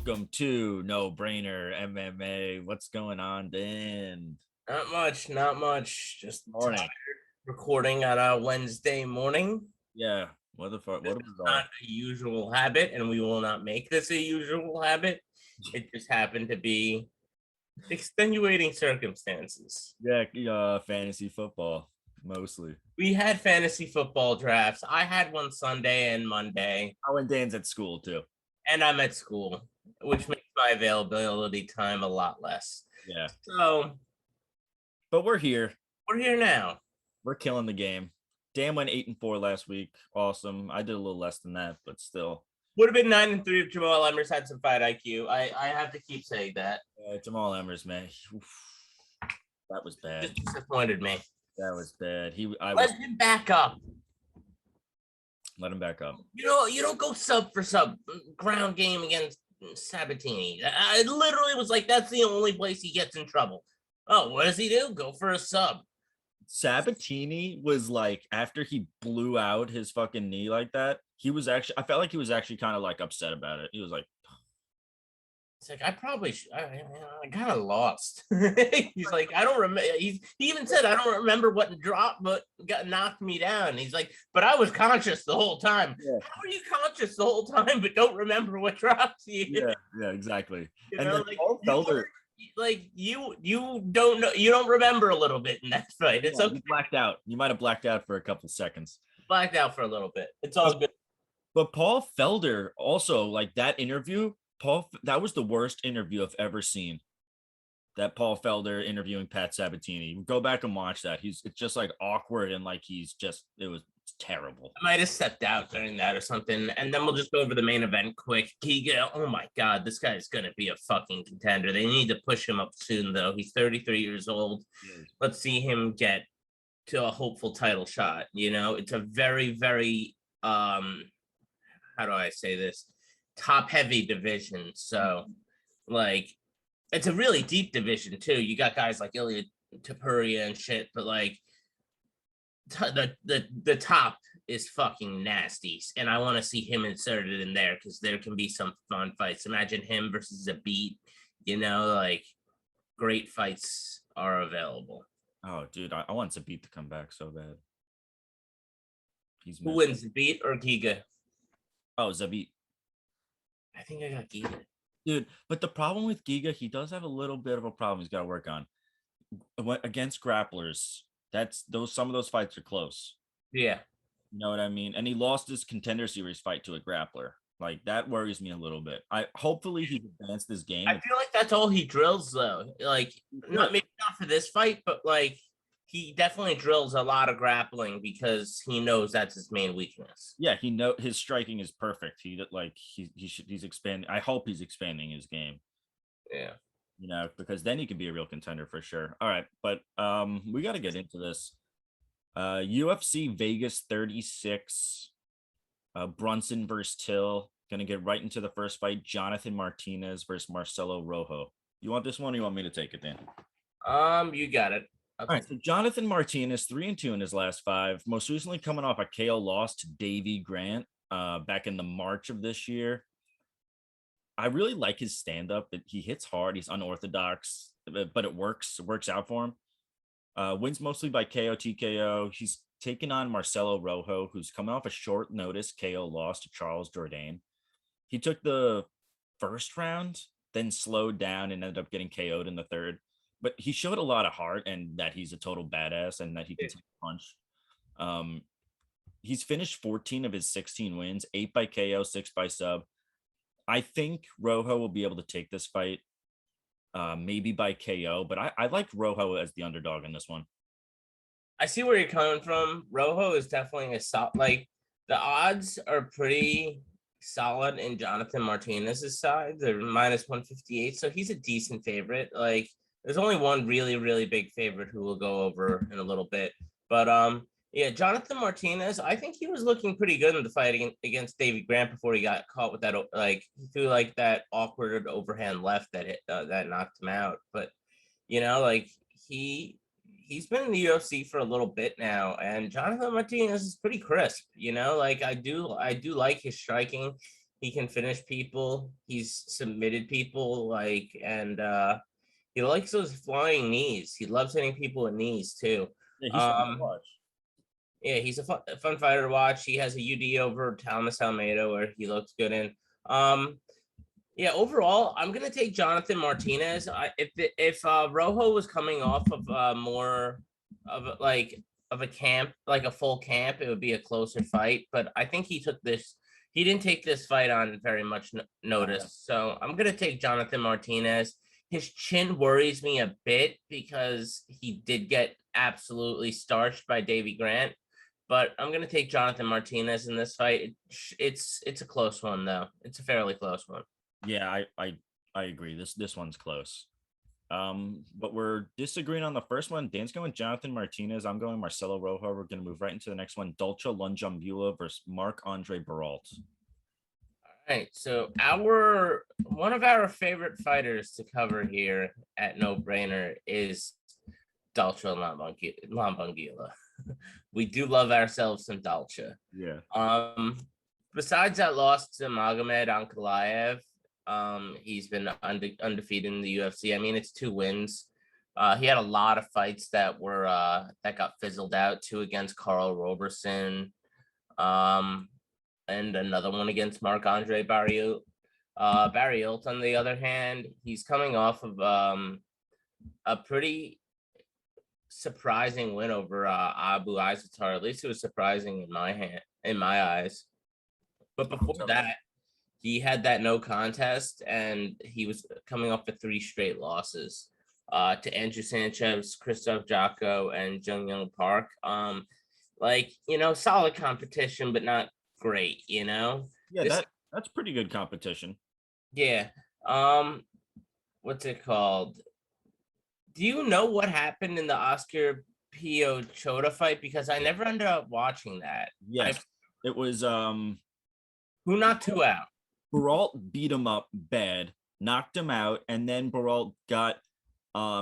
Welcome to No Brainer MMA. What's going on, Dan? Not much. Just Morning. tired recording on a Wednesday morning. Yeah. What the fuck? What It's was not a usual habit, and we will not make this a usual habit. It just happened to be extenuating circumstances. Yeah, fantasy football mostly. We had fantasy football drafts. I had one Sunday and Monday, Oh, and Dan's at school too. and I'm at school, which makes my availability time a lot less. Yeah. So But we're here. we're here now. We're killing the game. Dan went 8-4 last week. Awesome. I did a little less than that, but still. Would have been 9-3 if Jamal Emmers had some fight IQ. I have to keep saying that. Jamal Emmers, man. Oof. That was bad. Just disappointed me. That was bad. Let him back up. Let him back up. You don't go sub for sub ground game against Sabatini. I literally was like, that's the only place he gets in trouble. Oh, what does he do? Go for a sub. Sabatini was like, after he blew out his fucking knee like that, I felt like he was actually kind of like upset about it. He was like, it's like, I kind of lost. He's like, I don't remember. He even said, I don't remember what dropped, but got knocked me down. He's like, but I was conscious the whole time. Yeah. How are you conscious the whole time, but don't remember what dropped you? Yeah, exactly. You know, like, Felder, like you don't know, you don't remember a little bit in that fight. It's okay. You blacked out. You might have blacked out for a couple seconds. Blacked out for a little bit. It's all good. But Paul Felder also, like, that interview, that was the worst interview I've ever seen. That Paul Felder interviewing Pat Sabatini. Go back and watch that. It's just like awkward and like it was terrible. I might have stepped out during that or something. And then we'll just go over the main event quick. Giga, oh my God, this guy is going to be a fucking contender. They need to push him up soon, though. He's 33 years old. Yes. Let's see him get to a hopeful title shot. You know, it's a very, very, how do I say this? Top heavy division. So, like, it's a really deep division, too. You got guys like Ilya Topuria and shit, but like, the top is fucking nasty, and I want to see him inserted in there because there can be some fun fights. Imagine him versus a beat, like great fights are available. Oh, dude, I want Zabit to come back so bad. Who wins, Zabit or Giga? Oh, Zabit. I think I got Giga. Dude, but the problem with Giga, he does have a little bit of a problem he's got to work on. Against grapplers, some of those fights are close. Yeah. You know what I mean? And he lost his Contender Series fight to a grappler. Like, that worries me a little bit. Hopefully he's advanced this game. I feel like that's all he drills, though. Like, maybe not for this fight, but like, he definitely drills a lot of grappling because he knows that's his main weakness. Yeah, his striking is perfect. He's expanding. I hope he's expanding his game. Yeah. Because then he can be a real contender for sure. All right, but we got to get into this. UFC Vegas 36, Brunson versus Till. Gonna get right into the first fight. Jonathan Martinez versus Marcelo Rojo. You want this one or you want me to take it, Dan? You got it. Okay. All right, so Jonathan Martinez, 3-2 in his last 5. Most recently coming off a KO loss to Davey Grant back in the March of this year. I really like his stand-up. He hits hard. He's unorthodox, but it works. It works out for him. Wins mostly by KO, TKO. He's taken on Marcelo Rojo, who's coming off a short notice KO loss to Charles Jourdain. He took the first round, then slowed down and ended up getting KO'd in the third. But he showed a lot of heart and that he's a total badass and that he can take a punch. He's finished 14 of his 16 wins, 8 by KO, 6 by sub. I think Rojo will be able to take this fight, maybe by KO, but I like Rojo as the underdog in this one. I see where you're coming from. Rojo is definitely like, the odds are pretty solid in Jonathan Martinez's side. They're minus 158, so he's a decent favorite. Like, there's only one really, really big favorite who we'll go over in a little bit. But yeah, Jonathan Martinez, I think he was looking pretty good in the fight against Davey Grant before he got caught with that, like, he threw like that awkward overhand left that knocked him out. But like, he's been in the UFC for a little bit now, and Jonathan Martinez is pretty crisp. Like, I do like his striking. He can finish people. He's submitted people, and he likes those flying knees. He loves hitting people with knees too. Yeah, he's fun to watch. Yeah, he's a fun fighter to watch. He has a UD over Thomas Almeida where he looks good in. Yeah, overall, I'm gonna take Jonathan Martinez. If Rojo was coming off of more of a camp, like a full camp, it would be a closer fight. But I think he took this. He didn't take this fight on very much notice. So I'm gonna take Jonathan Martinez. His chin worries me a bit because he did get absolutely starched by Davy Grant. But I'm gonna take Jonathan Martinez in this fight. It's a close one though. It's a fairly close one. Yeah, I agree. This one's close. But we're disagreeing on the first one. Dan's going Jonathan Martinez. I'm going Marcelo Rojo. We're going to move right into the next one. Dolce Lungiambula versus Marc-Andre Baralt. All right, so one of our favorite fighters to cover here at No Brainer is Dolce Lungiambula. We do love ourselves some Dolce. Yeah. Besides that loss to Magomed Ankalaev, he's been undefeated in the UFC. I mean, it's 2 wins. He had a lot of fights that got fizzled out. 2 against Carl Roberson, and another one against Marc-Andre Barriault. Barriault, on the other hand, he's coming off of a pretty surprising win over Abu Azatar. At least it was surprising in my eyes. But before that, he had that no contest, and he was coming off of 3 straight losses to Andrew Sanchez, Christoph Jocko, and Jung Young Park. Solid competition, but not great. Yeah, that's pretty good competition. Yeah. What's it called? Do you know what happened in the Oscar Pio Chota fight? Because I never ended up watching that. Yes, it was who knocked who out? Baralt beat him up bad, knocked him out, and then Baralt got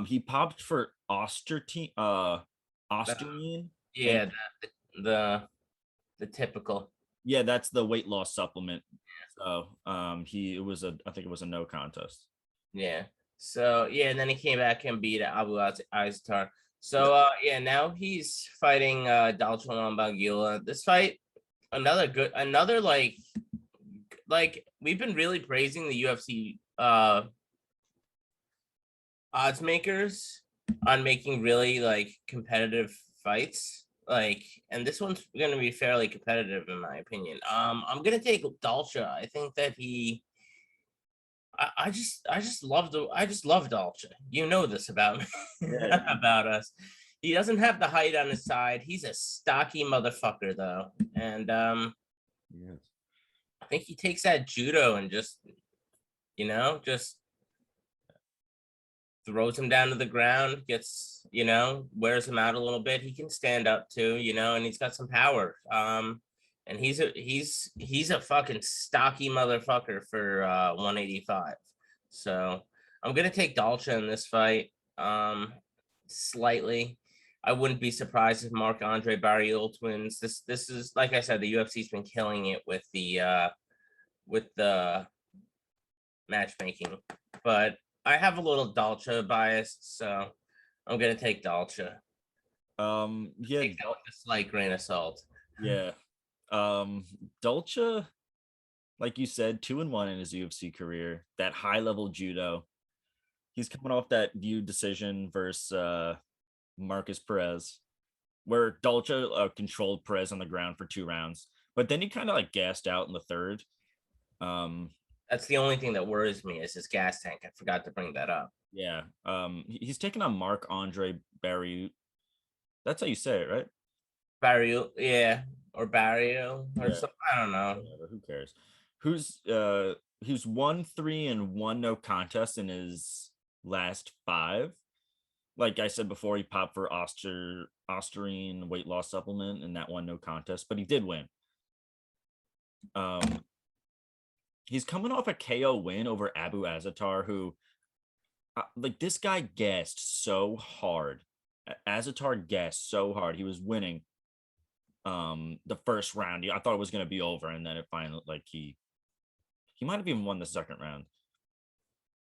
he popped for Ostertine. Yeah, the typical. Yeah, that's the weight loss supplement. So I think it was a no contest. Yeah. So yeah, and then he came back and beat Abu Azatar. So now he's fighting Dolce Lungiambula. This fight, another like we've been really praising the UFC odds makers on making really like competitive fights. And this one's gonna be fairly competitive in my opinion. I'm gonna take Dolce. I think that I just love Dolce. You know this about me, about us. He doesn't have the height on his side. He's a stocky motherfucker though, and yes. I think he takes that judo and just throws him down to the ground, wears him out a little bit. He can stand up too, and he's got some power. And he's a fucking stocky motherfucker for 185. So I'm gonna take Dolce in this fight. Slightly. I wouldn't be surprised if Marc-Andre Barriault wins. This is, like I said, the UFC's been killing it with the matchmaking. But I have a little Dolce bias, so I'm gonna take Dolce. Take that with a slight grain of salt. Yeah. Dolce, like you said, 2-1 in his UFC career. That high level judo. He's coming off that view decision versus Marcus Perez, where Dolce controlled Perez on the ground for 2 rounds, but then he kind of like gassed out in the 3rd. That's the only thing that worries me is his gas tank. I forgot to bring that up. Yeah. He's taking on Marc-Andre Barriault. That's how you say it, right? Barriault, yeah, or Barrio, or something. I don't know. Whatever, who cares? Who's 1-3-1 no contest in his last 5. Like I said before, he popped for Osterine weight loss supplement and that one no contest, but he did win. He's coming off a KO win over Abu Azatar, who this guy gassed so hard. Azatar gassed so hard. He was winning the first round. I thought it was going to be over, and then it finally, He might have even won the second round.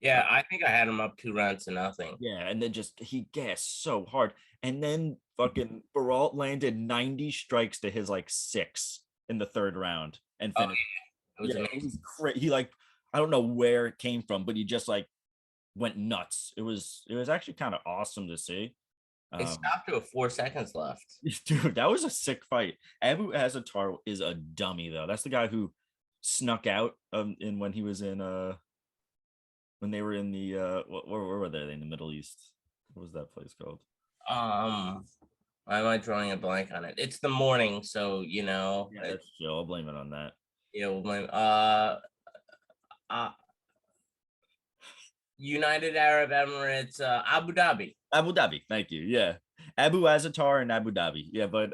Yeah, I think I had him up 2-0. Yeah, and then just he gassed so hard, and then fucking Baralt landed 90 strikes to his like 6 in the third round and Oh, finished. it was Yeah, amazing. it was crazy. He like I don't know where it came from, but he just like went nuts. It was actually kind of awesome to see. It stopped to 4 seconds left. Dude, that was a sick fight. Abu Azatar is a dummy though. That's the guy who snuck out in when he was in when they were in the where were they in the Middle East? What was that place called? Why am I drawing a blank on it? It's the morning, so Yeah, that's chill. I'll blame it on that. Yeah, we'll blame United Arab Emirates, Abu Dhabi. Abu Dhabi, thank you. Yeah. Abu Azatar and Abu Dhabi. Yeah, but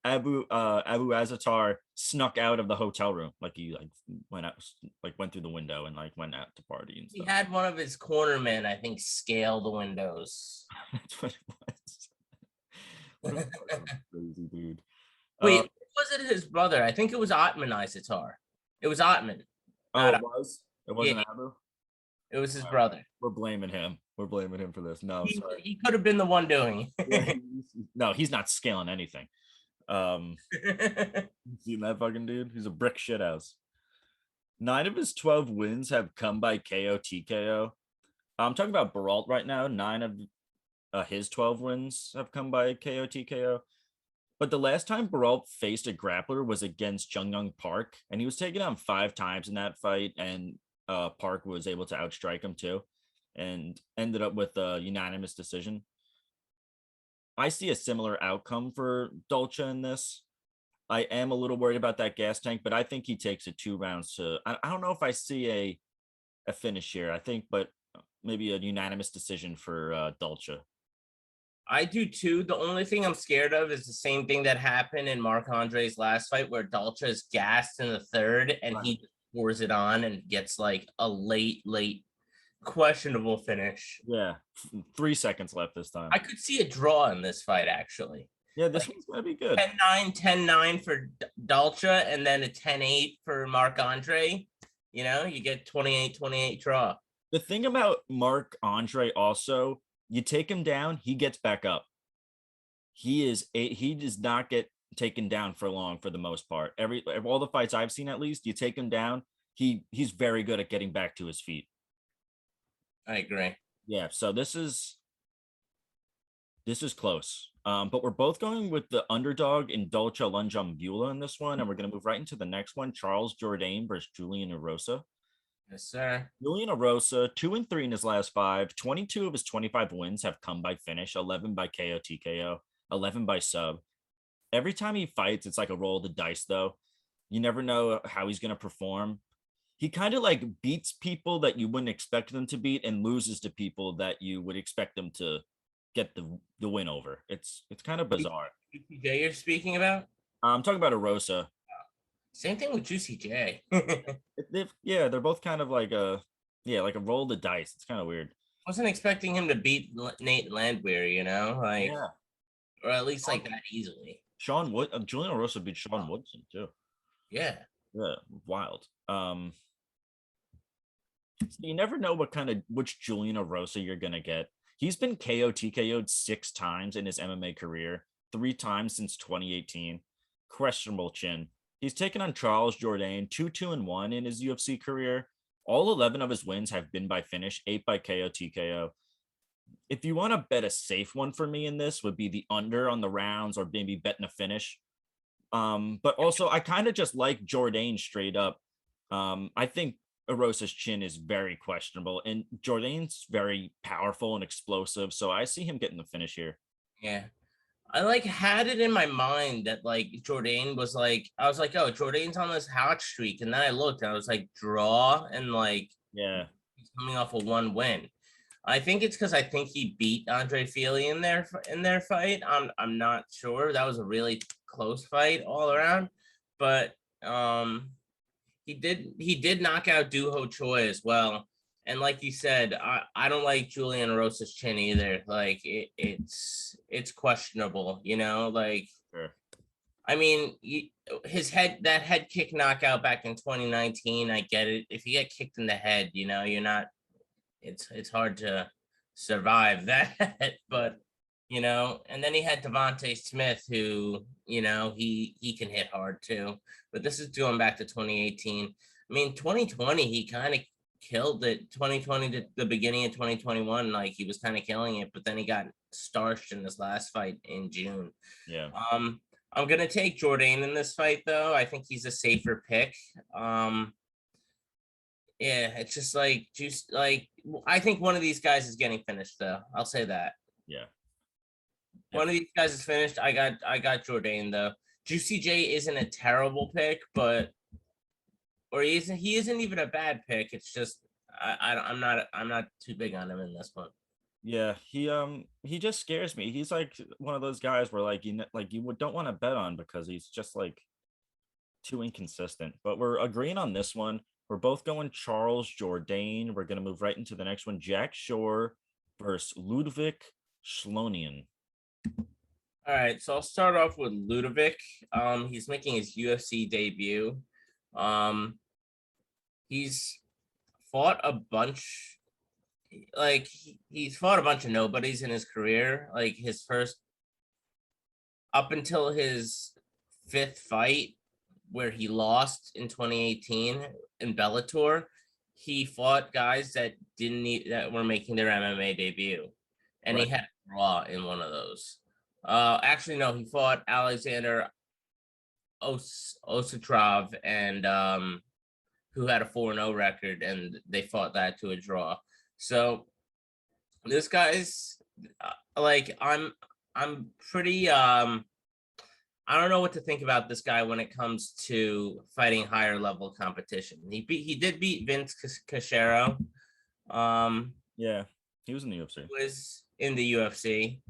Abu Azatar snuck out of the hotel room. Like he like went out, like went through the window and like went out to party and He stuff. had one of his cornermen, I think, scale the windows. That's what it was. What a fucking crazy dude. Wait, was it his brother? I think it was Atman Isatar. It was Atman. Oh, it was? It wasn't Yeah. Abu? It was his brother. We're blaming him. We're blaming him for this. No, sorry. He could have been the one doing it. No, he's not scaling anything. You seen that fucking dude? He's a brick shithouse. 9 of his 12 wins have come by KO TKO. I'm talking about Baralt right now. 9 of his 12 wins have come by KO TKO. But the last time Baralt faced a grappler was against Jung Park, and he was taken on 5 times in that fight, and Park was able to outstrike him too, and ended up with a unanimous decision. I see a similar outcome for Dolce in this. I am a little worried about that gas tank, but I think he takes it 2 rounds to. I don't know if I see a finish here. I think, but maybe a unanimous decision for Dolce. I do too. The only thing I'm scared of is the same thing that happened in Marc-Andre's last fight, where Dolce is gassed in the third and he pours it on and gets like a late questionable finish. Yeah, 3 seconds left this time. I could see a draw in this fight, actually. Yeah, this one's gonna be good. 10-9, 10-9 for Dolce, and then a 10-8 for Marc-Andre. You know, you get 28-28 draw. The thing about Marc-Andre also, you take him down, he gets back up. He does not get taken down for long for the most part. All the fights I've seen, at least, you take him down, he's very good at getting back to his feet. I agree. Yeah, so this is close. But we're both going with the underdog in Dolce Lungiambula in this one, and we're going to move right into the next one. Charles Jourdain versus Julian Erosa. Yes, sir. Julian Erosa, 2-3 in his last 5. 22 of his 25 wins have come by finish, 11 by KO TKO, 11 by sub. Every time he fights, it's like a roll of the dice, though. You never know how he's going to perform. He kind of like beats people that you wouldn't expect them to beat and loses to people that you would expect them to get the win over. It's kind of bizarre. J you're speaking about? I'm talking about Erosa. Same thing with Juicy J. They're both kind of like a roll of the dice. It's kind of weird. Wasn't expecting him to beat Nate Landwehr, you know, like, or at least like that easily. Julian Erosa beat Sean Woodson too. Yeah, wild. So you never know which Julian Erosa you're gonna get. He's been KO TKO'd 6 times in his MMA career, 3 times since 2018. Questionable chin. He's taken on Charles Jourdain, 2-2-1 in his UFC career. All 11 of his wins have been by finish, 8 by KO TKO. If you want to bet a safe one for me in this, would be the under on the rounds, or maybe betting a finish. But also I kind of just like Jourdain straight up. I think Erosa's chin is very questionable, and Jourdain's very powerful and explosive, so I see him getting the finish here. Yeah. I had it in my mind that like Jourdain was like, I was like, oh, Jourdain's on this hot streak, and then I looked and I was like, draw, and like, yeah, he's coming off a 1 win. I think it's because I think he beat Andre Fili in their fight. I'm not sure. That was a really close fight all around, but he did knock out Doo Ho Choi as well. And like you said, I don't like Julian Erosa's chin either. Like it's questionable, you know. Like, sure. I mean, his head kick knockout back in 2019. I get it. If you get kicked in the head, you're not. It's hard to survive that. But and then he had Devontae Smith, who he can hit hard too. But this is going back to 2018. I mean, 2020 he kind of killed it. 2020 to the beginning of 2021, like he was kind of killing it, but then he got starched in his last fight in June. Yeah. I'm gonna take Jourdain in this fight though. I think he's a safer pick. Yeah, it's just I think one of these guys is getting finished though. I'll say that. Yeah. One of these guys is finished. I got Jourdain though. Juicy J isn't a terrible pick, but he isn't even a bad pick. It's just I'm not too big on him in this one. Yeah, he just scares me. He's like one of those guys where you don't want to bet on because he's just like too inconsistent. But we're agreeing on this one. We're both going Charles Jourdain. We're gonna move right into the next one. Jack Shore versus Ludwig Shlonian. All right, so I'll start off with Ludovic. He's making his UFC debut. He's fought a bunch, he's fought a bunch of nobodies in his career. Like his first, up until his fifth fight, where he lost in 2018 in Bellator, he fought guys that that were making their MMA debut, and he had a draw in one of those. Actually, no, he fought Alexander Osatrov and who had a 4-0 record, and they fought that to a draw. So this guy's I'm pretty I don't know what to think about this guy when it comes to fighting higher level competition. He did beat Vince Cachero. Yeah, he was in the UFC. Was in the UFC.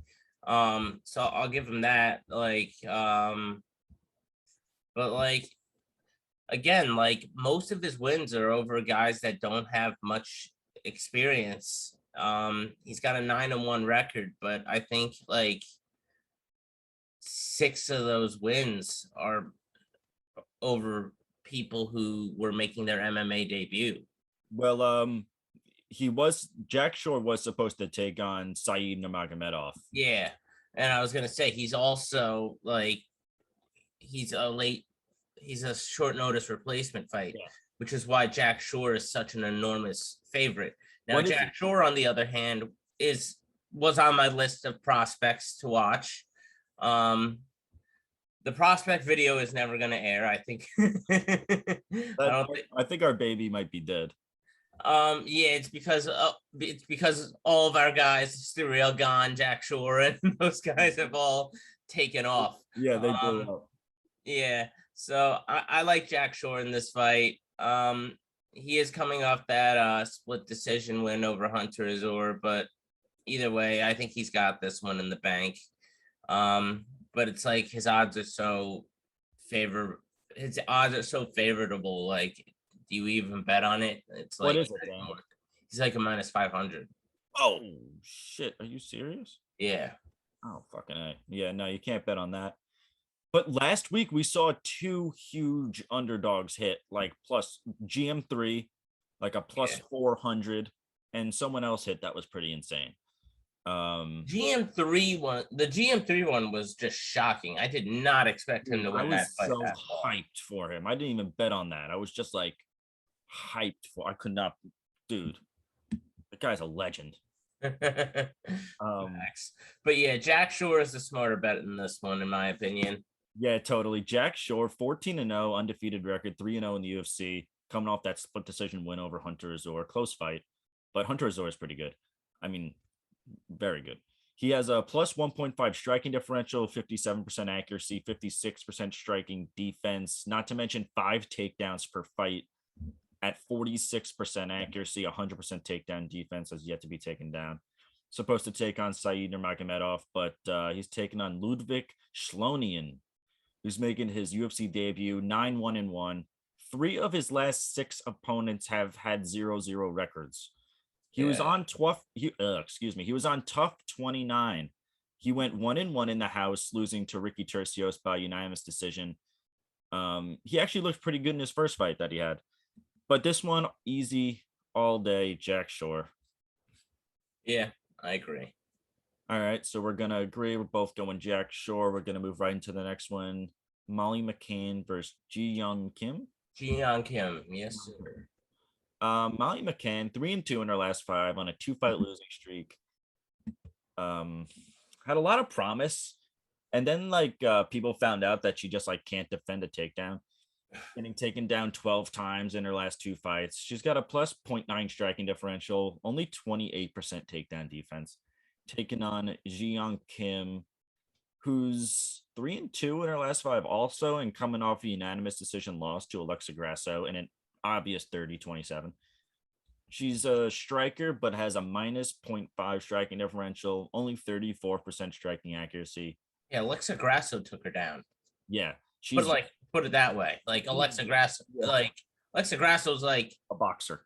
So I'll give him that. But again, most of his wins are over guys that don't have much experience. He's got a 9-1 record, but I think 6 of those wins are over people who were making their MMA debut. Well, Jack Shore was supposed to take on Saeed Nurmagomedov. Yeah, and I was gonna say he's also he's a short notice replacement fight, which is why Jack Shore is such an enormous favorite. Now, Jack Shore, on the other hand, was on my list of prospects to watch. The prospect video is never going to air. I think. I think our baby might be dead. Yeah, it's because all of our guys, Surreal Gone, Jack Shore, and those guys have all taken off. Yeah, they blew up. Yeah, so I like Jack Shore in this fight. He is coming off that split decision win over Hunter Azor, but either way, I think he's got this one in the bank. But it's his odds are so favorable. Do you even bet on it? It's what is it? He's a -500. Oh shit! Are you serious? Yeah. Oh fucking A. Yeah, no, you can't bet on that. But last week we saw 2 huge underdogs hit, plus GM3, a plus 400, and someone else hit that was pretty insane. GM3 one, the GM3 one was just shocking. I did not expect him to win that fight. I was so hyped for him. I didn't even bet on that. I was just hyped for. I could not, dude. The guy's a legend. But yeah, Jack Shore is the smarter bet in this one, in my opinion. Yeah, totally. Jack Shore, 14-0, undefeated record, 3-0 in the UFC, coming off that split decision win over Hunter Azor. Close fight, but Hunter Azor is pretty good. I mean, very good. He has a plus 1.5 striking differential, 57% accuracy, 56% striking defense, not to mention 5 takedowns per fight at 46% accuracy, 100% takedown defense has yet to be taken down. Supposed to take on Saeed Nurmagomedov, but he's taking on Ludwig Shlonian, who's making his UFC debut, 9-1-1. 3 of his last 6 opponents have had 0-0 records. He was on Tough 29 He went 1-1 in the house, losing to Ricky Tercios by unanimous decision. He actually looked pretty good in his first fight that he had. But this one, easy all day, Jack Shore. Yeah, I agree. All right, so we're going to agree. We're both going Jack Shore. We're going to move right into the next one. Molly McCann versus Ji Young Kim. Ji Young Kim, yes, sir. Molly McCann, 3-2 in her last 5 on a 2-fight losing streak. Had a lot of promise. And then people found out that she just can't defend a takedown. Getting taken down 12 times in her last 2 fights. She's got a plus 0.9 striking differential, only 28% takedown defense. Taking on Ji Young Kim, who's 3-2 in her last 5 also, and coming off a unanimous decision loss to Alexa Grasso in an obvious 30-27. She's a striker, but has a minus 0.5 striking differential, only 34% striking accuracy. Yeah, Alexa Grasso took her down. Yeah. Put it that way. Alexa Grasso, Alexa Grasso's a boxer.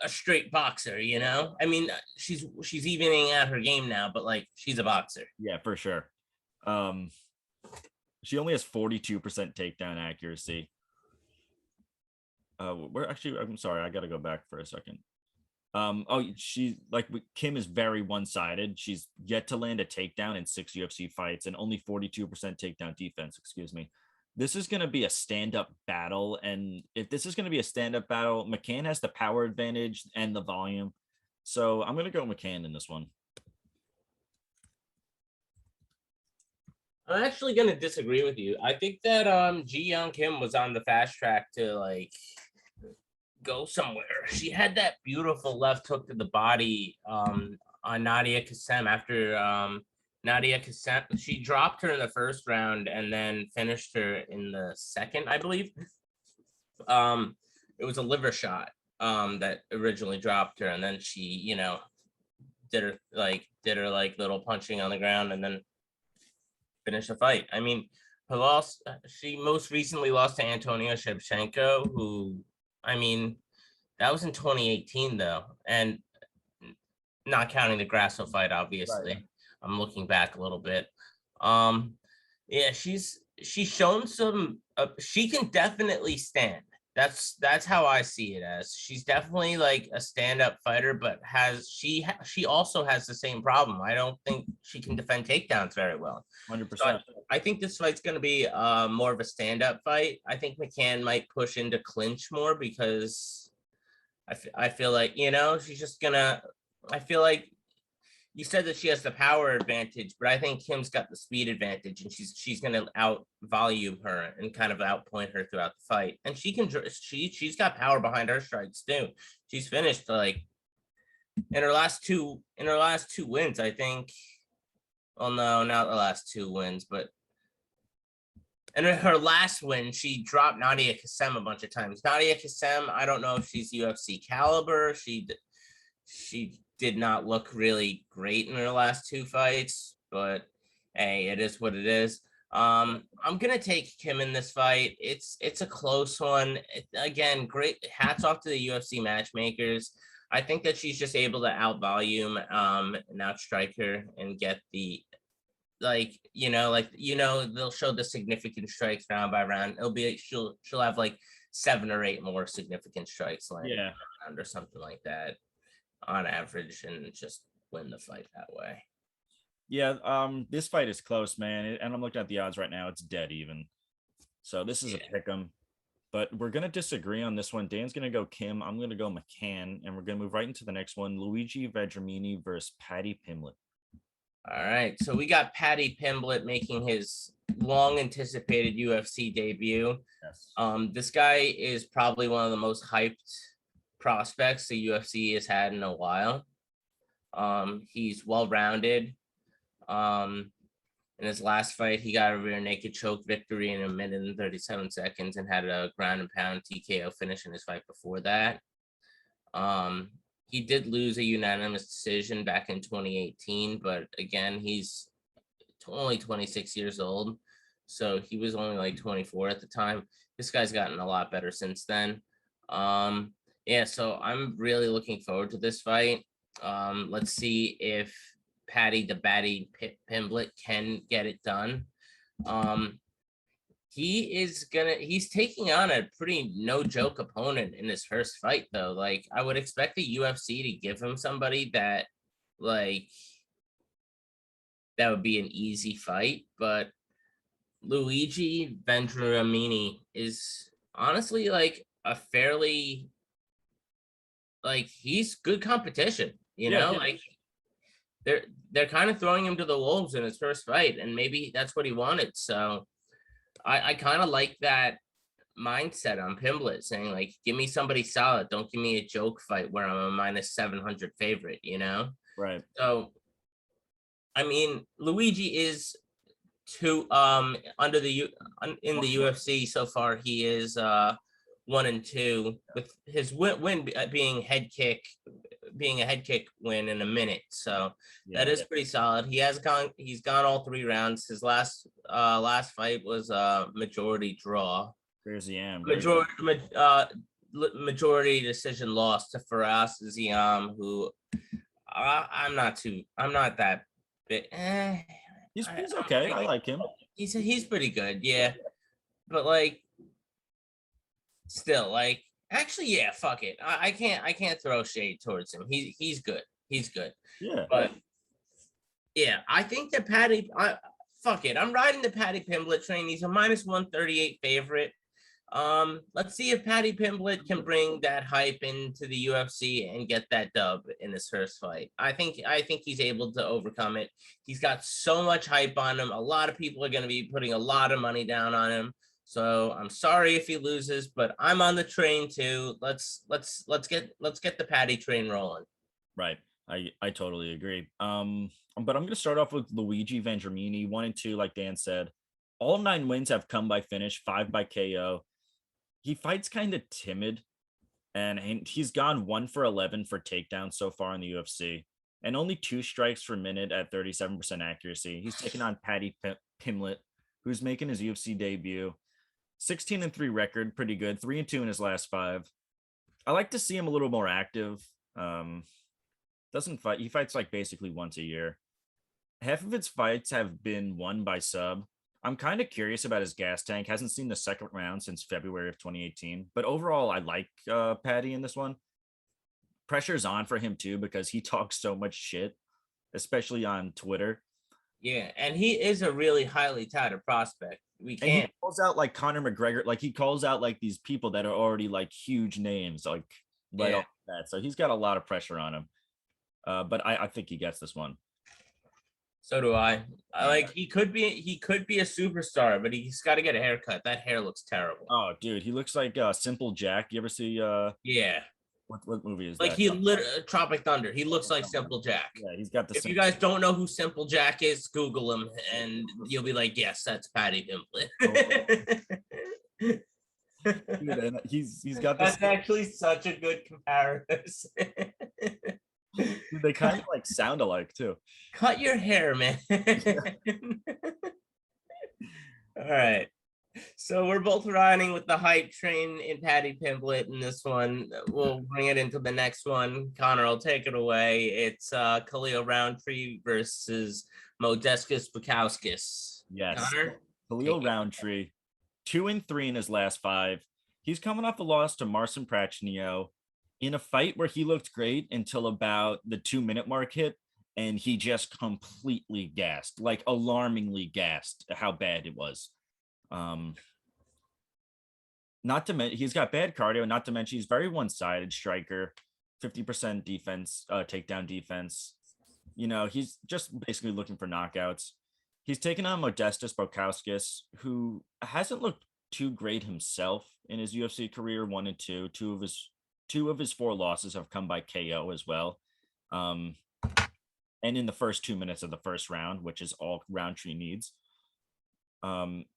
A straight boxer, you know? I mean, she's evening out her game now, but she's a boxer. Yeah, for sure. She only has 42% takedown accuracy. I'm sorry, I gotta go back for a second. Kim is very one-sided. She's yet to land a takedown in 6 UFC fights and only 42% takedown defense. Excuse me. This is going to be a stand-up battle, and if this is going to be a stand-up battle, McCann has the power advantage and the volume. So I'm going to go McCann in this one. I'm actually going to disagree with you. I think that Ji Young Kim was on the fast track to go somewhere. She had that beautiful left hook to the body on Nadia Kassem after Nadia Kassem. She dropped her in the first round and then finished her in the second, I believe. It was a liver shot that originally dropped her, and then she, did her little punching on the ground and then finished the fight. I mean, she most recently lost to Antonio Shevchenko, who, I mean, that was in 2018 though, and not counting the Grasso fight, obviously. Right. I'm looking back a little bit. Yeah, she's shown some. She can definitely stand. That's how I see it as. She's definitely a stand-up fighter, but she also has the same problem. I don't think she can defend takedowns very well. 100%. So I think this fight's going to be more of a stand-up fight. I think McCann might push into clinch more because I feel like she's just gonna. I feel like you said that she has the power advantage, but I think Kim's got the speed advantage, and she's going to out volume her and kind of outpoint her throughout the fight. And she's got power behind her strikes too. She's finished in her last two wins, I think. Well, no, not the last 2 wins, but in her last win, she dropped Nadia Kassem a bunch of times. Nadia Kassem, I don't know if she's UFC caliber. She did not look really great in her last 2 fights, but hey, it is what it is. I'm gonna take Kim in this fight. It's a close one. Again, great hats off to the UFC matchmakers. I think that she's just able to outvolume and outstrike her and get the they'll show the significant strikes round by round. It'll be she'll have 7 or 8 more significant strikes or something like that on average, and just win the fight that way. Yeah, this fight is close, man, and I'm looking at the odds right now. It's dead even. So this is a pick 'em, but we're gonna disagree on this one. Dan's gonna go Kim. I'm gonna go McCann, and we're gonna move right into the next one: Luigi Vedramini versus Paddy Pimlet. All right, so we got Paddy Pimlet making his long-anticipated UFC debut. Yes. This guy is probably one of the most hyped prospects the UFC has had in a while. He's well-rounded. In his last fight, he got a rear naked choke victory in 1 minute and 37 seconds and had a ground and pound TKO finish in his fight before that. He did lose a unanimous decision back in 2018, but again, he's only 26 years old, so he was only 24 at the time. This guy's gotten a lot better since then. Yeah, so I'm really looking forward to this fight. Let's see if Paddy the Batty Pimlet can get it done. He's taking on a pretty no joke opponent in his first fight though. Like I would expect the UFC to give him somebody that like that would be an easy fight, but Luigi Vendramini is honestly like a fairly like he's good competition, Yeah. like they're kind of throwing him to the wolves in his first fight, and maybe that's what he wanted. So I kind of like that mindset on Pimlet, saying like, give me somebody solid. Don't give me a joke fight where I'm a minus 700 favorite, Right. So, I mean, Luigi is under in the UFC so far. He is 1-2 with his win being a head kick win in a minute. So that is pretty solid. He's gone all 3 rounds. His last fight was a majority draw. There's Yam. Majority decision loss to Faraz Ziam, who I'm not that big. He's okay. I like him. He's pretty good, yeah. But like, still, like, actually, yeah, fuck it. I can't throw shade towards him. He's good. He's good. Yeah. But yeah, I think that Paddy. Fuck it. I'm riding the Paddy Pimlet train. He's a minus 138 favorite. Let's see if Paddy Pimlet can bring that hype into the UFC and get that dub in his first fight. I think he's able to overcome it. He's got so much hype on him. A lot of people are going to be putting a lot of money down on him. So I'm sorry if he loses, but I'm on the train too. Let's get the Paddy train rolling. Right. I totally agree. But I'm going to start off with Luigi Vendramini, 1-2, like Dan said. All 9 wins have come by finish, 5 by KO. He fights kind of timid, and he's gone 1 for 11 for takedowns so far in the UFC, and only 2 strikes per minute at 37% accuracy. He's taken on Paddy Pimlet, who's making his UFC debut. 16-3 record, pretty good. 3-2 in his last 5. I like to see him a little more active. Doesn't fight. He fights like basically once a year. Half of its fights have been won by sub. I'm kind of curious about his gas tank. Hasn't seen the second round since February of 2018. But overall, I like Paddy in this one. Pressure's on for him too because he talks so much shit, especially on Twitter. Yeah, and he is a really highly touted prospect. He calls out like Conor McGregor, like he calls out like these people that are already like huge names, like right off that. So he's got a lot of pressure on him. But I think he gets this one. So do I. Like he could be a superstar, but he's got to get a haircut. That hair looks terrible. Oh, dude, he looks like Simple Jack. You ever see? Yeah. What movie is like that? He literally Tropic Thunder. He looks like Simple Jack. Yeah, he's got the. If you guys don't know who Simple Jack is, Google him, and you'll be like, yes, that's Paddy Pimlet. Dude, he's got this. That's actually such a good comparison. Dude, they kind of like sound alike too. Cut your hair, man. All right. So we're both riding with the hype train in Paddy Pimlet in this one. We'll bring it into the next one. Connor will take it away. It's Khalil Roundtree versus Modestas Spakowski. Yes. Connor? Khalil Roundtree, 2-3 in his last 5. He's coming off a loss to Marcin Prachnio in a fight where he looked great until about the 2-minute mark hit, and he just completely gassed, like alarmingly gassed how bad it was. Not to mention he's got bad cardio, not to mention he's very one-sided striker, 50% defense, takedown defense. He's just basically looking for knockouts. He's taken on Modestas Spakowski, who hasn't looked too great himself in his UFC career, 1-2. Two of his 4 losses have come by KO as well. And in the first 2 minutes of the first round, which is all Roundtree needs.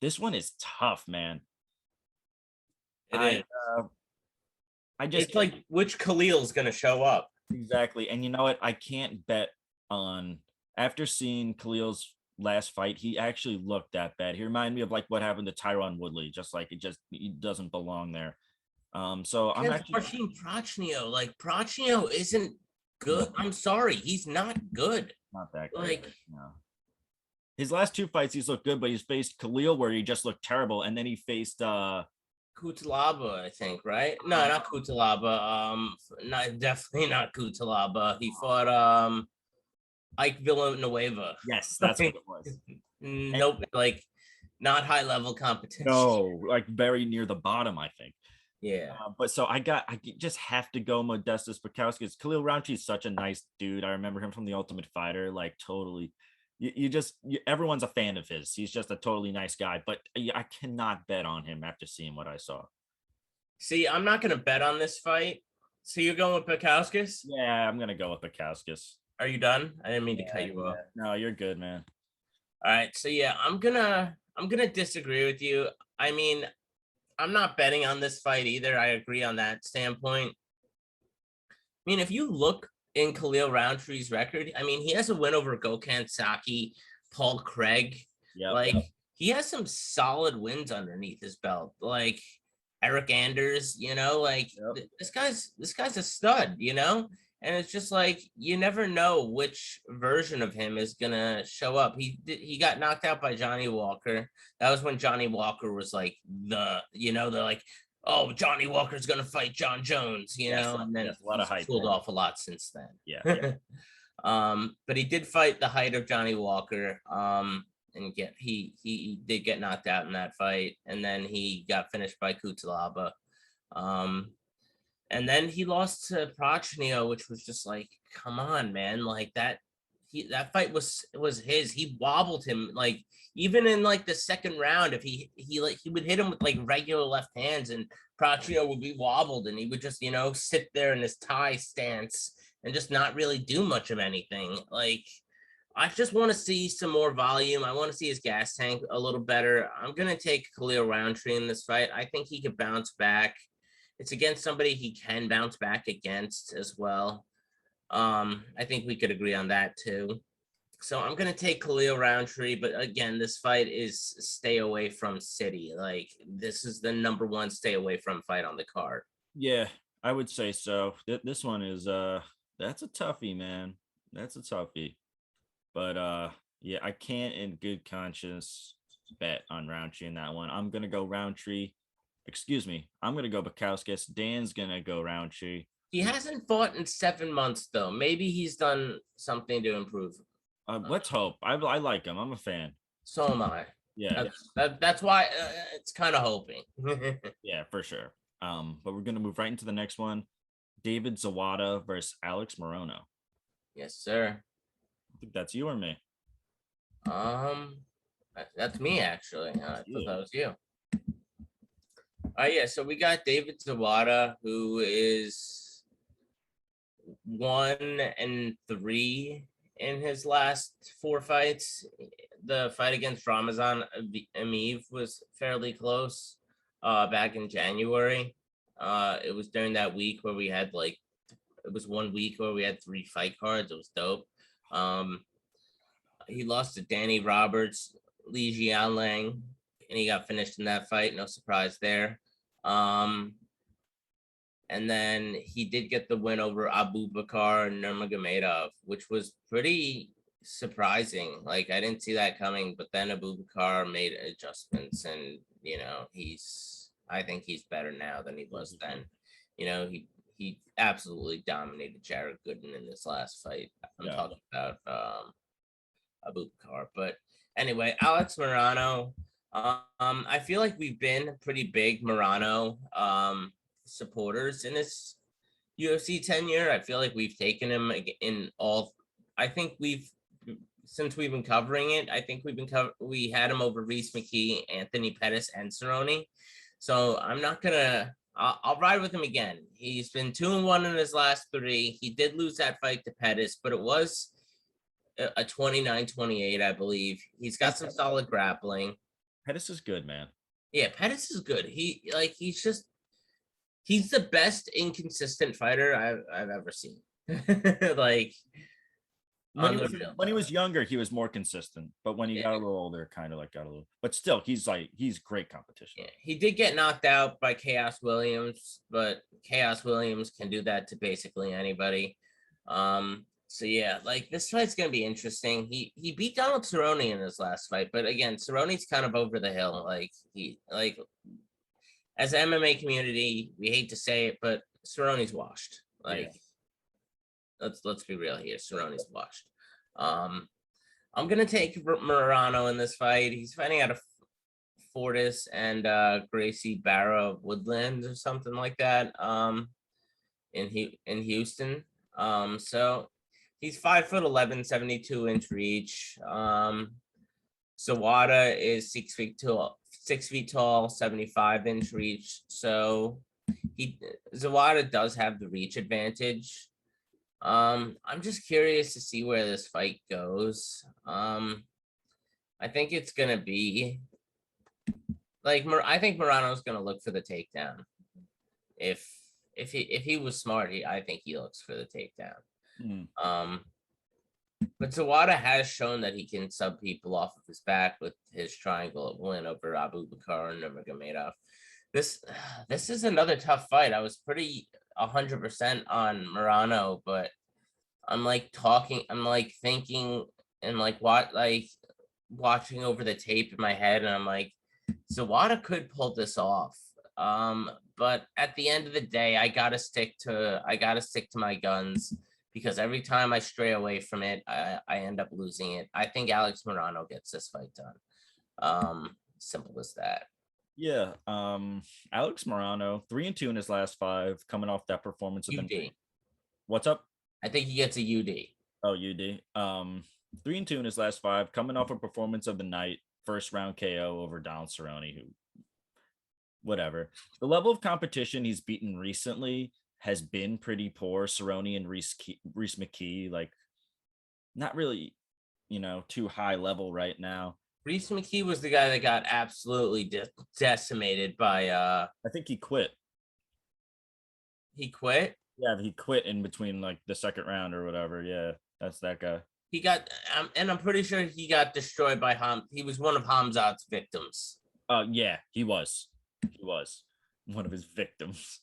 This one is tough, man. It's like which Khalil's gonna show up. Exactly. And you know what? I can't bet on, after seeing Khalil's last fight, he actually looked that bad. He reminded me of like what happened to Tyron Woodley, just like he doesn't belong there. So I'm actually Prachnio. Like Prachnio isn't good. I'm sorry, he's not good. Not that great. Like, No. His last 2 fights, he's looked good, but he's faced Khalil where he just looked terrible, and then he faced Kutalaba, I think, right? No, not Kutalaba. Not definitely not Kutalaba. He fought Ike Villanueva. yes, that's what it was. Nope, like not high level competition. No, like very near the bottom, I think. Yeah. But so I just have to go Modestas Spakowski. Khalil Roundtree is such a nice dude. I remember him from The Ultimate Fighter, like totally. Everyone's a fan of his. He's just a totally nice guy, but I cannot bet on him after seeing what I saw. See, I'm not gonna bet on this fight. So you're going with Pakauskas? Yeah, I'm gonna go with Spakowski. Are you done? I didn't mean to cut you off. No, you're good, man. All right, so yeah, I'm gonna disagree with you. I mean, I'm not betting on this fight either. I agree on that standpoint. I mean, if you look in Khalil Roundtree's record, I mean, he has a win over Gokhan Saki, Paul Craig. Yeah, like he has some solid wins underneath his belt. Like Eric Anders, like this guy's a stud, And it's just like you never know which version of him is gonna show up. He got knocked out by Johnny Walker. That was when Johnny Walker was like they're like, oh, Johnny Walker's gonna fight John Jones, and then a lot of hype cooled off a lot since then. Yeah. But he did fight the height of Johnny Walker. And he did get knocked out in that fight, and then he got finished by Kutalaba. And then he lost to Prochnio, which was just like, come on, man. Like that fight was his. He wobbled him, like even in like the second round, if he would hit him with like regular left hands, and Prochnio would be wobbled, and he would just, sit there in this tie stance and just not really do much of anything. Like, I just want to see some more volume. I want to see his gas tank a little better. I'm going to take Khalil Roundtree in this fight. I think he could bounce back. It's against somebody he can bounce back against as well. I think we could agree on that too. So I'm going to take Khalil Roundtree. But again, this fight is stay away from City. Like, this is the number one stay away from fight on the card. Yeah, I would say so. This one is, that's a toughie, man. That's a toughie. But yeah, I can't in good conscience bet on Roundtree in that one. I'm gonna go Roundtree. Excuse me. I'm gonna go Bukowskis. Dan's gonna go Roundtree. He hasn't fought in 7 months though. Maybe he's done something to improve. Let's hope. I like him. I'm a fan. So am I. Yeah. That's why it's kind of hoping. Yeah, for sure. But we're gonna move right into the next one. David Zawada versus Alex Morono. Yes, sir. I think that's you or me. That's me actually. I thought that was you. Yeah. So we got David Zawada, who is 1-3 in his last 4 fights. The fight against Ramazan Amiv was fairly close. Back in January. It was during that week where we had it was 1 week where we had 3 fight cards. It was dope. He lost to Danny Roberts, Li Jianlang, and he got finished in that fight. No surprise there. And then he did get the win over Abu Bakar Nurmagomedov, which was pretty surprising. Like, I didn't see that coming, but then Abu Bakar made adjustments, and I think he's better now than he was then. He absolutely dominated Jared Gooden in this last fight. I'm talking about Abu Bakar. But anyway, Alex Morono. I feel like we've been pretty big Morono supporters in this UFC tenure. I feel like we've taken him in all. I think since we've been covering it, I think we had him over Reese McKee, Anthony Pettis, and Cerrone. So I'm not gonna. I'll ride with him again. He's been 2-1 in his last 3. He did lose that fight to Pettis, but it was a 29-28, I believe. He's got some solid grappling. Pettis is good, man. Yeah, Pettis is good. He's the best inconsistent fighter I've ever seen. Like, when he was younger, he was more consistent, but when he got a little older, kind of got a little. But still, he's great competition. Yeah, he did get knocked out by Chaos Williams, but Chaos Williams can do that to basically anybody. So yeah, like this fight's gonna be interesting. He beat Donald Cerrone in his last fight, but again, Cerrone's kind of over the hill. Like he like as an MMA community, we hate to say it, but Cerrone's washed. Yeah. Like let's be real here. Cerrone's washed. Um, I'm gonna take Morano in this fight. He's fighting out of Fortis and Gracie Barra Woodlands or something like that. In Houston. So he's 5'11", 72-inch reach. Zawada is 6 feet tall, 75-inch reach. So Zawada does have the reach advantage. I'm just curious to see where this fight goes. I think it's gonna be like I think Morano's gonna look for the takedown. If he was smart, I think he looks for the takedown. Mm. But Zawada has shown that he can sub people off of his back with his triangle win over Abu Bakar and Nurmagomedov. This is another tough fight. I was pretty 100% on Morano, but I'm like thinking and watching over the tape in my head, and I'm like, Zawada could pull this off. But at the end of the day, I gotta stick to my guns, because every time I stray away from it, I end up losing it. I think Alex Morano gets this fight done. Simple as that. Yeah. Alex Morano, 3-2 in his last 5, coming off that performance of UD. What's up? I think he gets a UD. Oh, UD. 3-2 in his last 5, coming off a performance of the night, first round KO over Donald Cerrone, who whatever. The level of competition he's beaten recently has been pretty poor. Cerrone and Reese McKee, like not really, too high level right now. Reese McKee was the guy that got absolutely decimated by I think he quit. He quit? Yeah, he quit in between like the second round or whatever. Yeah, that's that guy. He got and I'm pretty sure he got destroyed by He was one of Hamzat's victims. Yeah, he was one of his victims.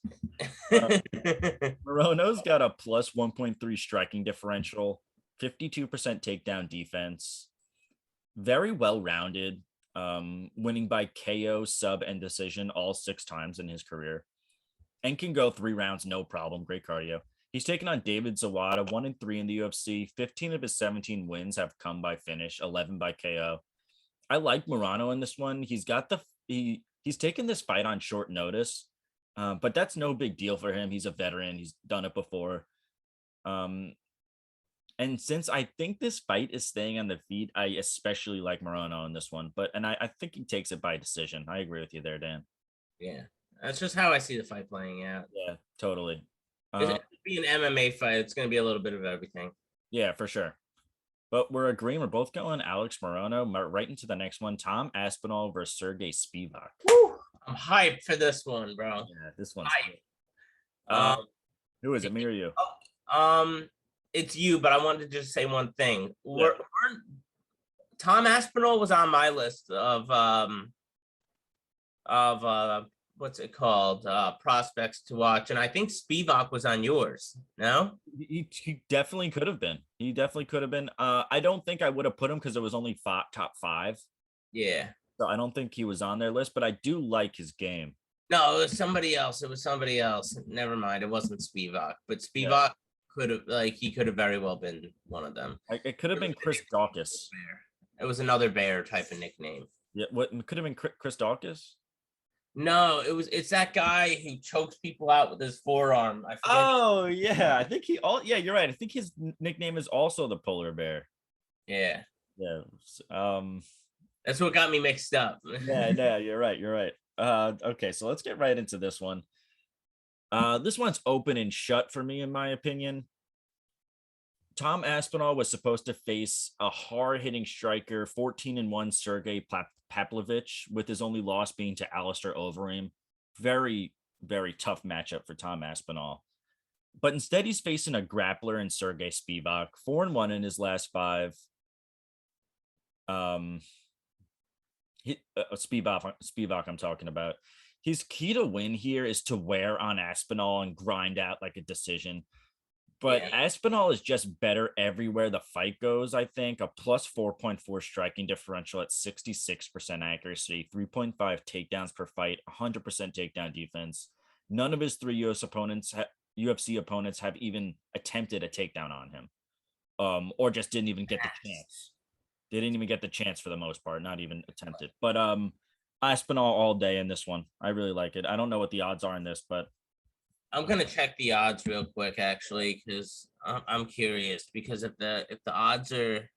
Morano's got a plus 1.3 striking differential, 52% takedown defense, very well rounded, winning by KO, sub, and decision all 6 times in his career, and can go 3 rounds no problem. Great cardio. He's taken on David Zawada, 1-3 in the UFC. 15 of his 17 wins have come by finish, 11 by KO. I like Morano in this one. He's got he's taken this fight on short notice, but that's no big deal for him. He's a veteran. He's done it before. And since I think this fight is staying on the feet, I especially like Morano in this one. And I think he takes it by decision. I agree with you there, Dan. Yeah, that's just how I see the fight playing out. Yeah, totally. It's going to be an MMA fight. It's going to be a little bit of everything. Yeah, for sure. But we're agreeing. We're both going Alex Morano. Right into the next one. Tom Aspinall versus Sergey Spivak. Woo! I'm hyped for this one, bro. Yeah, this one's hyped. Who is it, me or you? It's you, but I wanted to just say one thing. Yeah. Tom Aspinall was on my list of what's it called? Prospects to watch. And I think Spivak was on yours. No? He definitely could have been. He definitely could have been. I don't think I would have put him because it was only top 5. Yeah. So I don't think he was on their list, but I do like his game. No, it was somebody else. Never mind. It wasn't Spivak. But Spivak could have very well been one of them. It could have been Chris Dawkins. It was another bear type of nickname. Yeah, what could have been Chris Dawkins? No, it's that guy who chokes people out with his forearm. I forget. Oh yeah, I think you're right. I think his nickname is also the polar bear. Yeah. Yeah. That's what got me mixed up. Yeah, you're right. Okay, so let's get right into this one. This one's open and shut for me, in my opinion. Tom Aspinall was supposed to face a hard-hitting striker, 14-1 Sergey Pavlovich, with his only loss being to Alistair Overeem. Very, very tough matchup for Tom Aspinall. But instead, he's facing a grappler in Sergey Spivak, 4-1 in his last 5. Spivak, I'm talking about. His key to win here is to wear on Aspinall and grind out like a decision. But Yeah. Aspinall is just better everywhere the fight goes, I think. A plus 4.4 striking differential at 66% accuracy, 3.5 takedowns per fight, 100% takedown defense. None of his three UFC opponents have even attempted a takedown on him, or just didn't even get the chance. They didn't even get the chance for the most part, not even attempted. But Aspinall all day in this one. I really like it. I don't know what the odds are in this, but I'm gonna check the odds real quick, actually, because I'm curious. Because if the odds are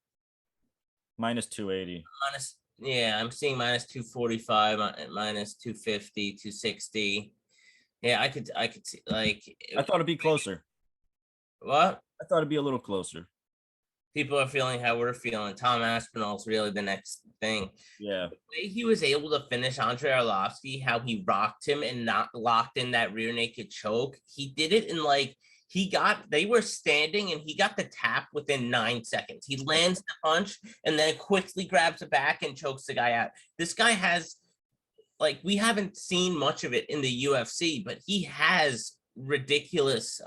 minus 280. minus, yeah, I'm seeing minus 245, minus 250, 260. Yeah, I could see like I thought it'd be closer. what I thought it'd be a little closer. people are feeling how we're feeling. Tom Aspinall's really the next thing. Yeah. The way he was able to finish Andre Arlovsky, how he rocked him and not locked in that rear naked choke, he did it in like they were standing and he got the tap within 9 seconds. He lands the punch and then quickly grabs it back and chokes the guy out. This guy has, like, we haven't seen much of it in the UFC, but he has ridiculous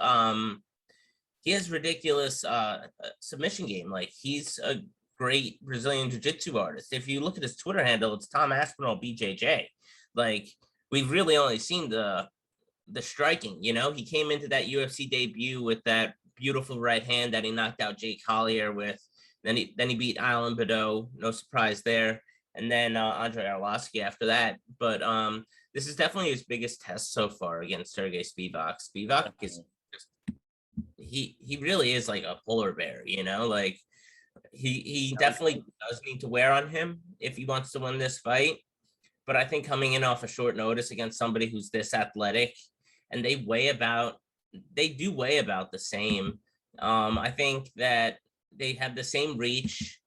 submission game. Like, he's a great Brazilian jiu-jitsu artist. If you look at his Twitter handle, it's Tom Aspinall BJJ. Like, we've really only seen the striking. He came into that UFC debut with that beautiful right hand that he knocked out Jake Collier with. Then he beat Alan Badeau. No surprise there. And then Andre Arlovsky after that. But this is definitely his biggest test so far against Sergey Spivak. Spivak is just, he really is like a polar bear, like he definitely does need to wear on him if he wants to win this fight. But I think coming in off a short notice against somebody who's this athletic, and they do weigh about the same. I think that they have the same reach,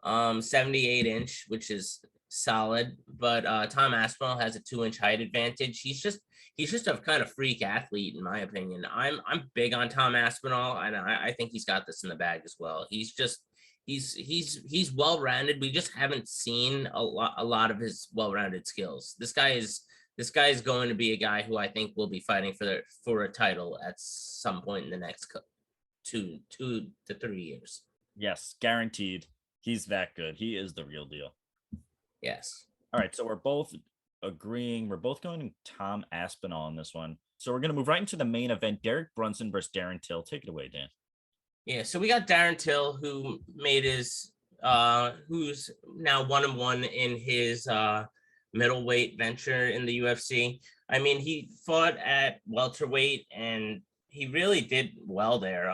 78-inch, which is solid. But Tom Aspinall has a 2-inch height advantage. He's just a kind of freak athlete, in my opinion. I'm big on Tom Aspinall, and I think he's got this in the bag as well. He's well-rounded. We just haven't seen a lot of his well-rounded skills. This guy is going to be a guy who I think will be fighting for a title at some point in the next 2 to 3 years. Yes, guaranteed. He's that good. He is the real deal. Yes. All right, so we're both agreeing. We're both going Tom Aspinall on this one. So we're going to move right into the main event, Derek Brunson versus Darren Till. Take it away, Dan. Yeah, so we got Darren Till, who made his who's now 1-1 in his middleweight venture in the UFC. I mean, he fought at welterweight and he really did well there.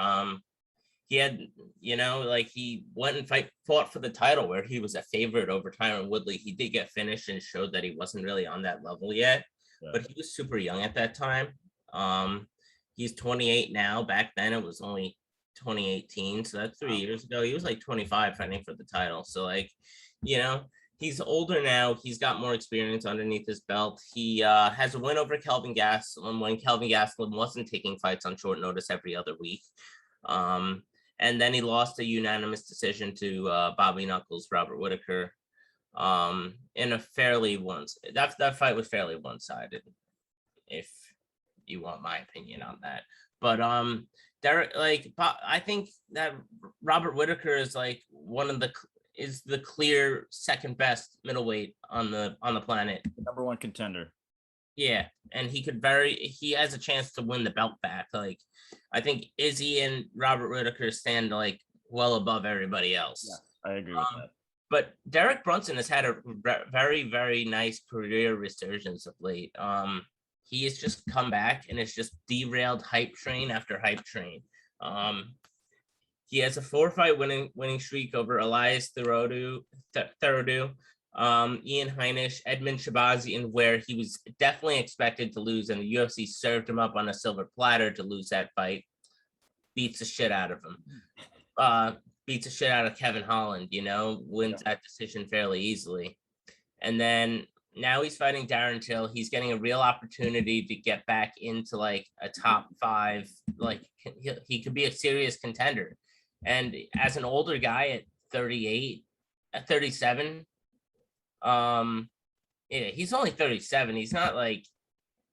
He had, he went and fought for the title where he was a favorite over Tyron Woodley. He did get finished and showed that he wasn't really on that level yet, but he was super young at that time. He's 28 now. Back then it was only 2018, so that's 3 years ago. He was like 25 fighting for the title. So he's older now. He's got more experience underneath his belt. He has a win over Kelvin Gastelum when Kelvin Gastelum wasn't taking fights on short notice every other week. And then he lost a unanimous decision to Bobby Knuckles, Robert Whitaker, in a that fight was fairly one-sided, if you want my opinion on that. But Derek, I think that Robert Whitaker is like is the clear second best middleweight on the planet. Number one contender. Yeah, and he has a chance to win the belt back. Like, I think Izzy and Robert Whitaker stand well above everybody else. Yeah, I agree with that. But Derek Brunson has had a very, very nice career resurgence of late. He has just come back and it's just derailed hype train after hype train. He has a 4-fight winning streak over Elias Therodu, Ian Heinisch, Edmund Shabazian, where he was definitely expected to lose, and the UFC served him up on a silver platter to lose that fight. Beats the shit out of him. Beats the shit out of Kevin Holland, wins that decision fairly easily. And then now he's fighting Darren Till. He's getting a real opportunity to get back into a top 5. He could be a serious contender. And as an older guy at 38, at 37, he's only 37. He's not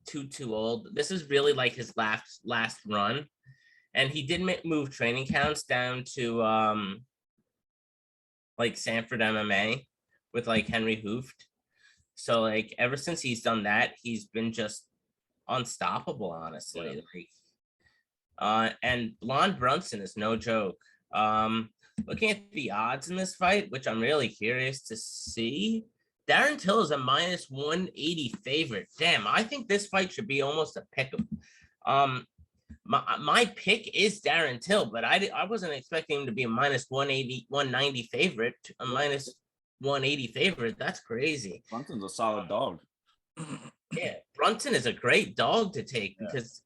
too old. This is really his last run. And he did move training counts down to like Sanford MMA with like Henry Hooft. So like ever since he's done that, he's been just unstoppable, honestly. Yeah. And Blonde Brunson is no joke. Looking at the odds in this fight, which I'm really curious to see, Darren Till is a minus 180 favorite. Damn, I think this fight should be almost a pick. My pick is Darren Till, but I wasn't expecting him to be a minus 180, 190 favorite, a minus 180 favorite. That's crazy. Brunson's a solid dog. Yeah, Brunson is a great dog to take because,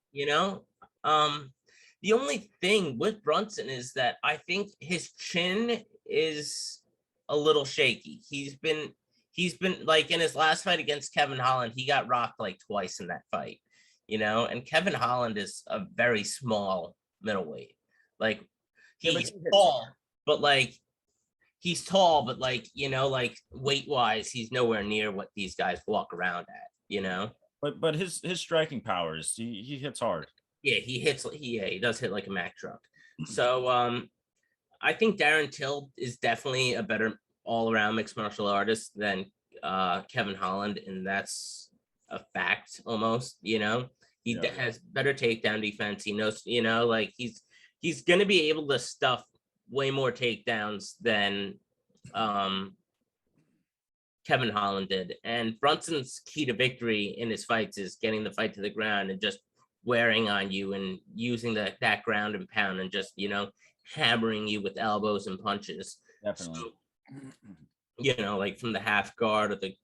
the only thing with Brunson is that I think his chin is a little shaky. He's been like in his last fight against Kevin Holland, he got rocked like twice in that fight, and Kevin Holland is a very small middleweight. Like he's tall, but like weight wise, he's nowhere near what these guys walk around at, But his striking powers, he hits hard. Yeah, he does hit like a Mack truck. So I think Darren Till is definitely a better all-around mixed martial artist than Kevin Holland, and that's a fact almost. He has better takedown defense. He knows, like he's gonna be able to stuff way more takedowns than Kevin Holland did. And Brunson's key to victory in his fights is getting the fight to the ground and just wearing on you and using that ground and pound and just, hammering you with elbows and punches. Definitely. So, like from the half guard or the,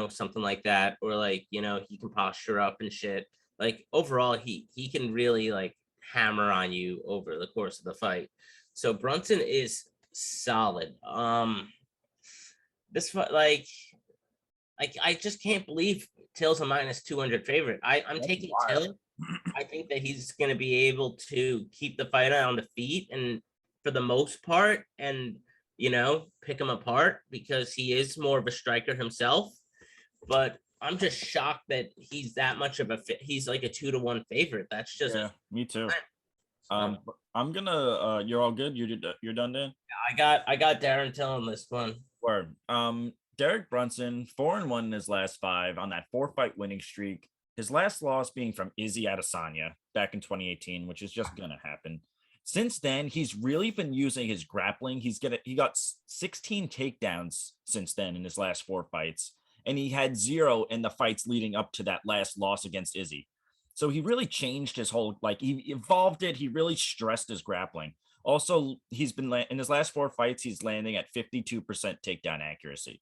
something like that, or like, he can posture up and shit. Like overall, he can really like hammer on you over the course of the fight. So Brunson is solid. This fight, like I just can't believe Till's a minus 200 favorite. I'm taking Till. I think that he's going to be able to keep the fight on the feet and for the most part, and pick him apart because he is more of a striker himself. But I'm just shocked that he's that much of he's like a 2-1 favorite. That's just me too. I'm gonna you're all good. You're done, Dan? I got Darren Till on this one. Word. Derek Brunson 4-1 in his last 5 on that 4-fight winning streak. His last loss being from Izzy Adesanya back in 2018, which is just gonna happen. Since then, he's really been using his grappling. He got 16 takedowns since then in his last 4 fights, and he had 0 in the fights leading up to that last loss against Izzy. So he really changed his whole, he evolved it. He really stressed his grappling. Also, he's been in his last 4 fights, he's landing at 52% takedown accuracy.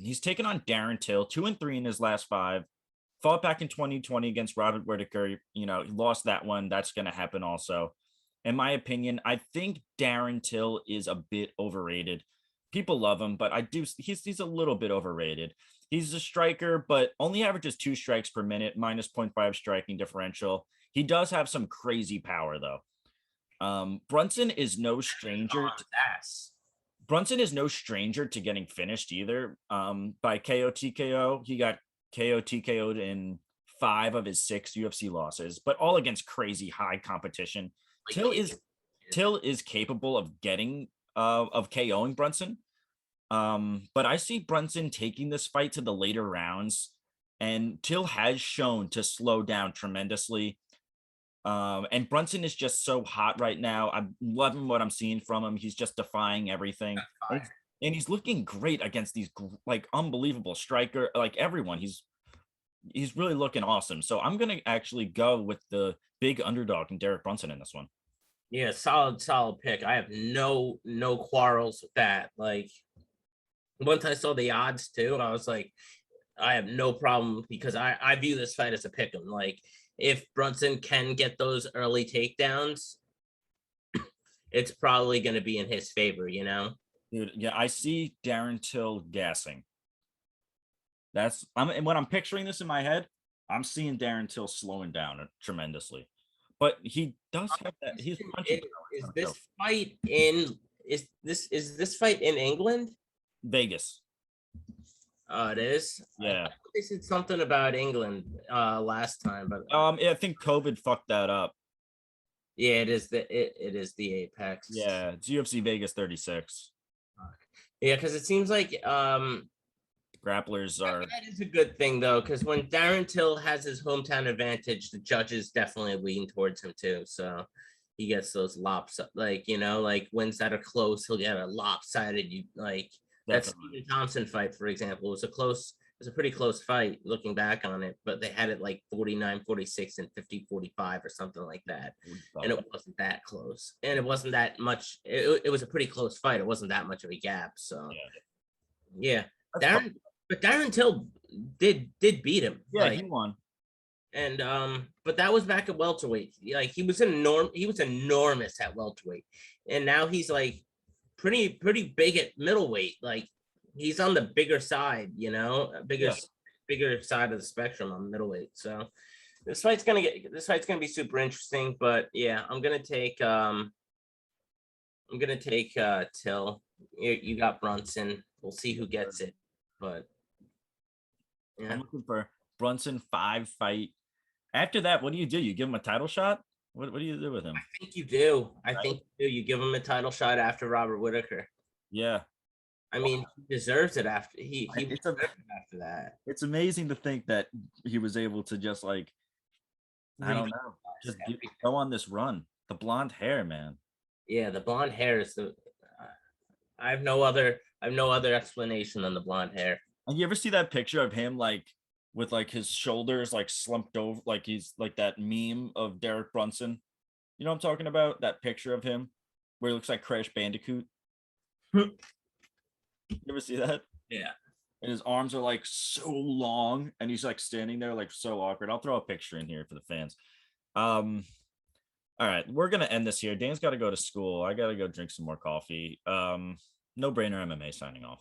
He's taken on Darren Till, 2-3 in his last 5. Fought back in 2020 against Robert Whitaker. He lost that one. That's going to happen also. In my opinion, I think Darren Till is a bit overrated. People love him, but he's a little bit overrated. He's a striker, but only averages 2 strikes per minute, minus 0.5 striking differential. He does have some crazy power, though. Brunson is no stranger. Brunson is no stranger to getting finished either. By KO TKO, he got KO TKO'd in 5 of his 6 UFC losses, but all against crazy high competition. Till is capable of getting of KOing Brunson. But I see Brunson taking this fight to the later rounds, and Till has shown to slow down tremendously. And Brunson is just so hot right now. I'm loving what I'm seeing from him. He's just defying everything. And he's looking great against these unbelievable striker, everyone. He's really looking awesome. So I'm gonna actually go with the big underdog and Derek Brunson in this one. Yeah, solid pick. I have no quarrels with that. Like once I saw the odds too, I was like, I have no problem because I view this fight as a pick 'em. Like if Brunson can get those early takedowns, it's probably going to be in his favor, Dude, yeah, I see Darren Till gassing. And when I'm picturing this in my head, I'm seeing Darren Till slowing down tremendously. But he does have that. He's punching. Is this fight in England? Vegas. Oh, it is. Yeah. They said something about England last time, but I think COVID fucked that up. Yeah, it is the Apex. Yeah, it's UFC Vegas 36. Yeah, because it seems like Grapplers are that is a good thing though, because when Darren Till has his hometown advantage, the judges definitely lean towards him too. So he gets those like like wins that are close, he'll get a lopsided. You like that definitely Stephen Thompson fight, for example, was a pretty close fight looking back on it, but they had it like 49-46 and 50-45 or something like that. And it wasn't that close. And it wasn't that much. It was a pretty close fight. It wasn't that much of a gap. So yeah. Darren Till did beat him. Yeah, like, he won. And but that was back at welterweight. Like he was enormous at welterweight. And now he's like pretty big at middleweight. Like he's on the bigger side, bigger side of the spectrum on middleweight. So this fight's gonna be super interesting. But yeah, I'm gonna take Till. You got Brunson. We'll see who gets it. But yeah. I'm looking for Brunson 5 fight. After that, what do? You give him a title shot? What do you do with him? I think you do. You give him a title shot after Robert Whittaker. Yeah. I mean, he deserves it after after that. It's amazing to think that he was able to just like, I don't know, just go on this run. The blonde hair, man. Yeah, the blonde hair is I have no other explanation than the blonde hair. And you ever see that picture of him like with like his shoulders like slumped over, like he's like that meme of Derek Brunson? You know what I'm talking about? That picture of him where he looks like Crash Bandicoot. You ever see that? Yeah. And his arms are like so long and he's like standing there like so awkward. I'll throw a picture in here for the fans. All right, we're gonna end this here. Dan's got to go to school. I gotta go drink some more coffee. No Brainer MMA signing off.